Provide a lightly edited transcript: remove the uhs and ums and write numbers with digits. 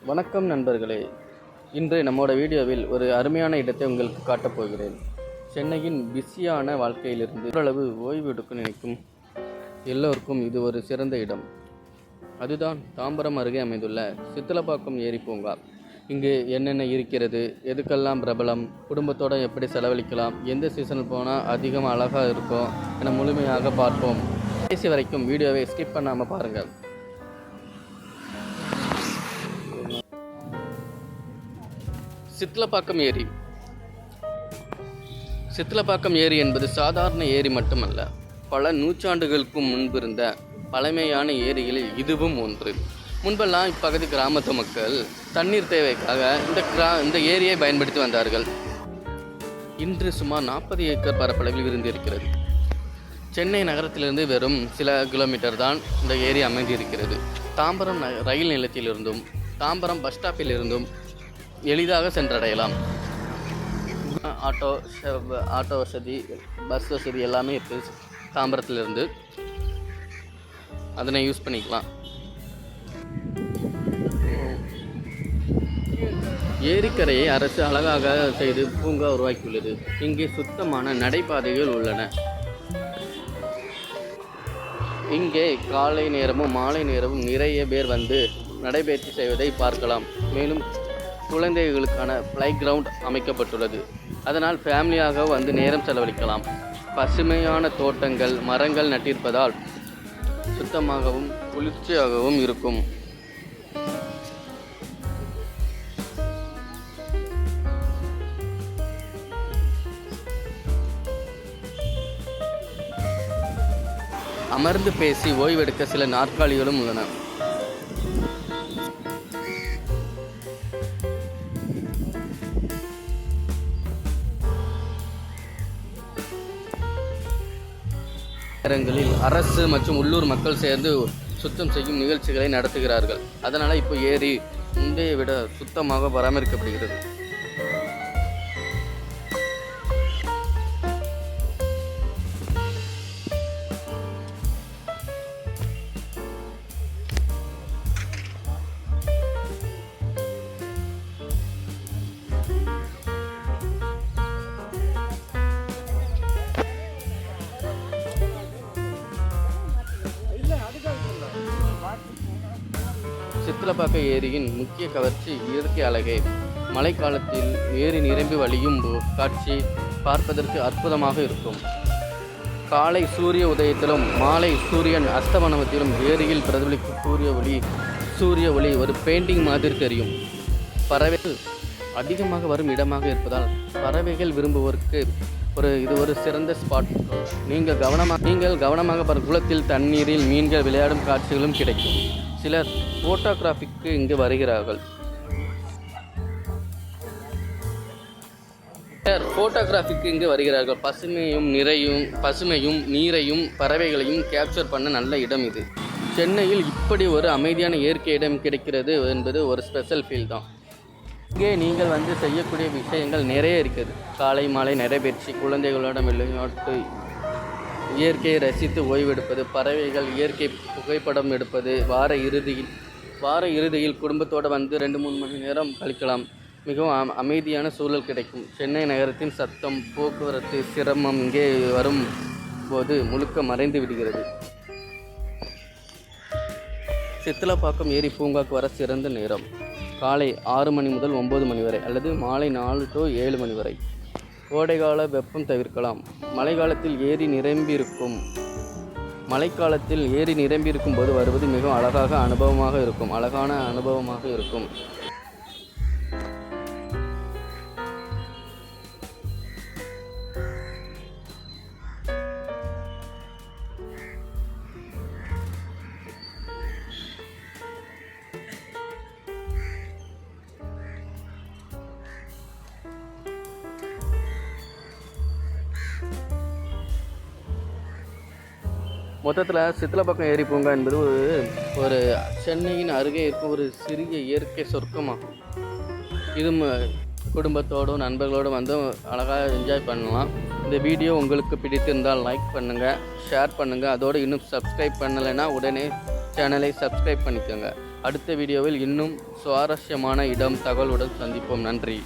வணக்கம் நண்பர்களே. இன்று நம்மோட வீடியோவில் ஒரு அருமையான இடத்தை உங்களுக்கு காட்டப் போகிறேன். சென்னையின் பிஸியான வாழ்க்கையிலிருந்து ஓரளவு ஓய்வு எடுக்க நினைக்கும் எல்லோருக்கும் இது ஒரு சிறந்த இடம். அதுதான் தாம்பரம் அருகே அமைந்துள்ள சித்தலப்பாக்கம் ஏரி பூங்கா. இங்கு என்னென்ன இருக்கிறது, எதுக்கெல்லாம் பிரபலம், குடும்பத்தோடு எப்படி செலவழிக்கலாம், எந்த சீசனில் போனால் அதிகமாக அழகாக இருக்கும் என முழுமையாக பார்ப்போம். கடைசி வரைக்கும் வீடியோவை ஸ்கிப் பண்ணாமல் பாருங்கள். சித்தலப்பாக்கம் ஏரி. சித்தலப்பாக்கம் ஏரி என்பது சாதாரண ஏரி மட்டுமல்ல, பல நூற்றாண்டுகளுக்கு முன்பிருந்த பழமையான ஏரிகளில் இதுவும் ஒன்று. முன்பெல்லாம் இப்பகுதி கிராமத்து மக்கள் தண்ணீர் தேவைக்காக இந்த ஏரியை பயன்படுத்தி வந்தார்கள். இன்று சுமார் 40 ஏக்கர் பரப்பளவில் இருந்திருக்கிறது. சென்னை நகரத்திலிருந்து வெறும் சில கிலோமீட்டர் தான் இந்த ஏரி அமைந்திருக்கிறது. தாம்பரம் ரயில் நிலையத்திலிருந்தும் தாம்பரம் பஸ் ஸ்டாப்பில் இருந்தும் எளிதாக சென்றடையலாம். ஆட்டோ வசதி, பஸ் வசதி எல்லாமே இருக்குது. தாம்பரத்திலிருந்து அதனை யூஸ் பண்ணிக்கலாம். ஏரிக்கரையை அரசு அழகாக செய்து பூங்கா உருவாக்கியுள்ளது. இங்கே சுத்தமான நடைபாதைகள் உள்ளன. இங்கே காலை நேரமும் மாலை நேரமும் நிறைய பேர் வந்து நடைபயிற்சி செய்வதை பார்க்கலாம். மேலும் குழந்தைகளுக்கான ப்ளே கிரவுண்ட் அமைக்கப்பட்டுள்ளது. அதனால் ஃபேமிலியாக வந்து நேரம் செலவழிக்கலாம். பசுமையான தோட்டங்கள், மரங்கள் நட்டிருப்பதால் சுத்தமாகவும் குளிர்ச்சியாகவும் இருக்கும். அமர்ந்து பேசி ஓய்வெடுக்க சில நாற்காலிகளும் உள்ளன. நேரங்களில் அரசு மற்றும் உள்ளூர் மக்கள் சேர்ந்து சுத்தம் செய்யும் நிகழ்ச்சிகளை நடத்துகிறார்கள். அதனால் இப்போ ஏரி முந்தைய விட சுத்தமாக பராமரிக்கப்படுகிறது. சித்தலப்பாக்கம் ஏரியின் முக்கிய கவர்ச்சி இயற்கை அழகே. மழைக்காலத்தில் ஏரி நிரம்பி வழியும் காட்சி பார்ப்பதற்கு அற்புதமாக இருக்கும். காலை சூரிய உதயத்திலும் மாலை சூரியன் அஸ்தமனத்திலும் ஏரியில் பிரதிபலிக்கும் சூரிய ஒளி ஒரு பெயிண்டிங் மாதிரி தெரியும். பறவைகள் அதிகமாக வரும் இடமாக இருப்பதால் பறவைகள் விரும்புவோருக்கு இது ஒரு சிறந்த ஸ்பாட். நீங்கள் கவனமாக குளத்தில் தண்ணீரில் மீன்கள் விளையாடும் காட்சிகளும் கிடைக்கும். சிலர் போட்டோகிராஃபிக்கு இங்கு வருகிறார்கள். பசுமையும் நீரையும் பறவைகளையும் கேப்சர் பண்ண நல்ல இடம் இது. சென்னையில் இப்படி ஒரு அமைதியான இயற்கை இடம் கிடைக்கிறது என்பது ஒரு ஸ்பெஷல் ஃபீல் தான். இங்கே நீங்கள் வந்து செய்யக்கூடிய விஷயங்கள் நிறைய இருக்குது. காலை மாலை நடைபயிற்சி, குழந்தைகளோட விளையாட்டு, இயற்கையை ரசித்து ஓய்வெடுப்பது, பறவைகள், இயற்கை புகைப்படம் எடுப்பது, வார இறுதியில் குடும்பத்தோடு வந்து 2-3 மணி நேரம் கழிக்கலாம். மிகவும் அமைதியான சூழல் கிடைக்கும். சென்னை நகரத்தின் சத்தம், போக்குவரத்து சிரமம் இங்கே வரும் போது முழுக்க மறைந்து விடுகிறது. சித்தலப்பாக்கம் ஏரி பூங்காக்கு வர சிறந்த நேரம் காலை 6 மணி முதல் 9 மணி வரை அல்லது மாலை 4 to 7 மணி வரை. கோடைகால வெப்பம் தவிர்க்கலாம். மழைக்காலத்தில் ஏரி நிரம்பியிருக்கும் போது வருவது மிகவும் அழகான அனுபவமாக இருக்கும். மொத்தத்தில் சித்தலப்பாக்கம் ஏரி பூங்கா என்பது ஒரு சென்னையின் அருகே இருக்கும் ஒரு சிறிய இயற்கை சொர்க்கமாகும். இது குடும்பத்தோடும் நண்பர்களோடும் வந்து அழகாக என்ஜாய் பண்ணலாம். இந்த வீடியோ உங்களுக்கு பிடித்திருந்தால் லைக் பண்ணுங்கள், ஷேர் பண்ணுங்கள். அதோடு இன்னும் சப்ஸ்கிரைப் பண்ணலைன்னா உடனே சேனலை சப்ஸ்கிரைப் பண்ணிக்கோங்க. அடுத்த வீடியோவில் இன்னும் சுவாரஸ்யமான இடம் தகவலுடன் சந்திப்போம். நன்றி.